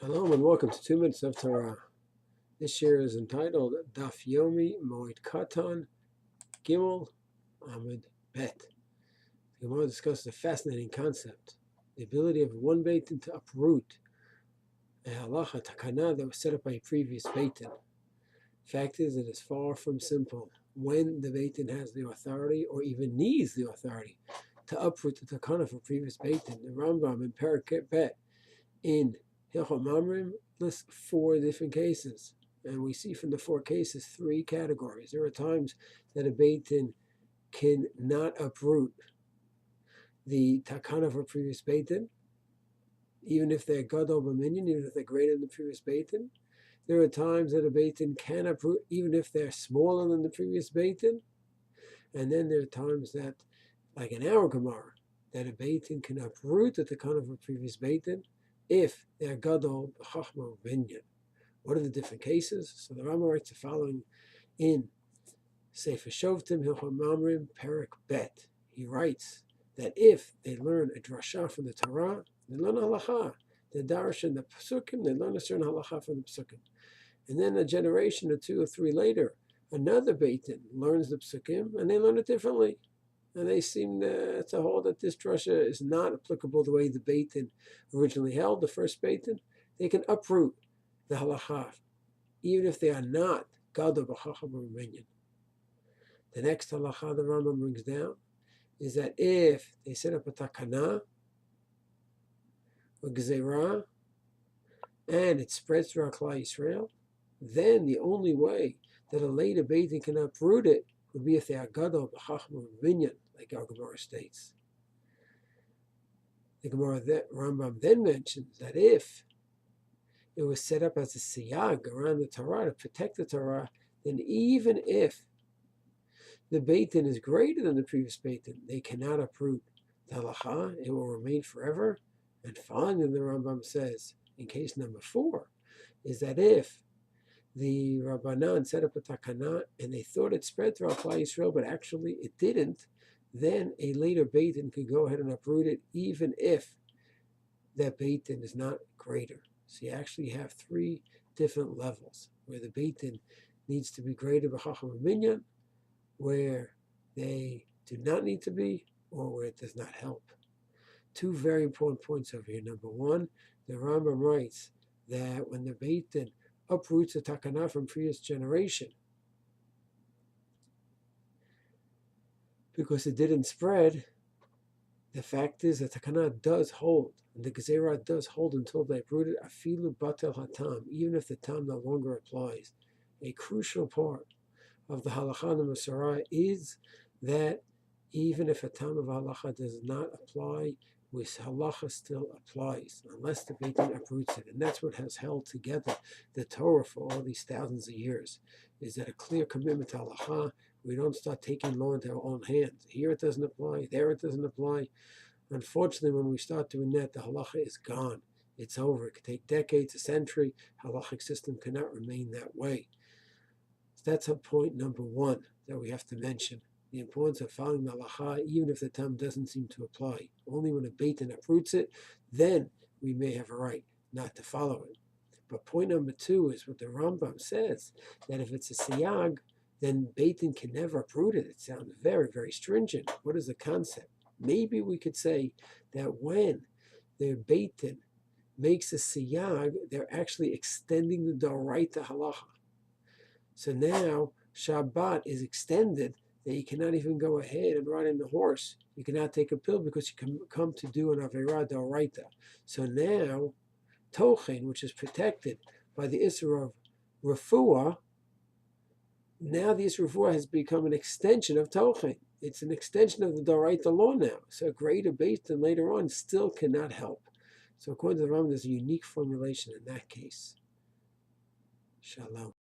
Shalom and welcome to 2 Minutes of Torah. This year is entitled Daf Yomi Moaid Katan, Gimel Amud Bet. The Gemara discusses a fascinating concept, the ability of one Beit Din to uproot a halacha Takana that was set up by a previous Beit Din. Fact is, it is far from simple when the Beit Din has the authority or even needs the authority to uproot the Takana for previous Beit Din. The Rambam in Parak Bet in Hilchot Mamrim lists 4 different cases, and we see from the 4 cases 3 categories. There are times that a Beit Din cannot uproot the Takana of a previous Beit Din, even if they're Gadol Minyan, even if they're greater than the previous Beit Din. There are times that a Beit Din can uproot even if they're smaller than the previous Beit Din. And then there are times that, like in our Gemara, that a Beit Din can uproot the Takana of a previous Beit Din if they're Gadol Chochma Minyan. What are the different cases? So the Rambam writes the following in Sefer Shoftim, Hilchot Mamrim, Parak Bet. He writes that if they learn a Drasha from the Torah, they learn a halacha. The Drasha and the Pesukim, they learn a certain halacha from the Pesukim. And then a generation or 2 or 3 later, another Beit Din learns the Pesukim, and they learn it differently. And they seem to hold that this Drasha is not applicable the way the Beit Din originally held, the first Beit Din. They can uproot the halacha, even if they are not Gadol b'Chochma Minyan. The next halacha the Rambam brings down is that if they set up a Takana, or Gezerah, and it spreads throughout Klal Yisrael, then the only way that a later Beit Din can uproot it would be if they are Gadol b'Chochma Minyan, like our Gemara states. The Gemara Rambam then mentions that if it was set up as a Sayag around the Torah to protect the Torah, then even if the Beit Din is greater than the previous Beit Din, they cannot uproot the halacha. It will remain forever. And finally, the Rambam says, in case number 4, is that if the Rabbanan set up a Takana and they thought it spread throughout Klal Yisrael, but actually it didn't, then a later Beit Din could go ahead and uproot it, even if that Beit Din is not greater. So you actually have 3 different levels, where the Beit Din needs to be greater b'Chochma Minyan, where they do not need to be, or where it does not help. 2 very important points over here. Number 1, the Rambam writes that when the Beit Din uproots a Takana from previous generation, because it didn't spread, the fact is that Takana does hold, and the Gezerah does hold until they uproot it, afilu batel hatam, even if the tam no longer applies. A crucial part of the halacha and the Masorah is that even if a tam of halacha does not apply, with halacha still applies, unless the Beit Din uproots it. And that's what has held together the Torah for all these thousands of years, is that a clear commitment to halacha. We don't start taking law into our own hands. Here it doesn't apply, there it doesn't apply. Unfortunately, when we start doing that, the halacha is gone. It's over. It could take decades, a century. Halachic system cannot remain that way. So that's point number 1 that we have to mention. The importance of following the halacha, even if the tam doesn't seem to apply. Only when a Beit Din uproots it, then we may have a right not to follow it. But point number 2 is what the Rambam says, that if it's a siyag, then Beit Din can never uproot it. It sounds very, very stringent. What is the concept? Maybe we could say that when the Beit Din makes a siyag, they're actually extending the doraita halacha. So now Shabbat is extended, that you cannot even go ahead and ride on the horse. You cannot take a pill because you can come to do an Averah D'Oraita. So now, Tochen, which is protected by the Isra of Refuah, now the Isra of Refuah has become an extension of Tochen. It's an extension of the D'Oraita law now. So a greater Beit Din later on still cannot help. So according to the Rambam, there's a unique formulation in that case. Shalom.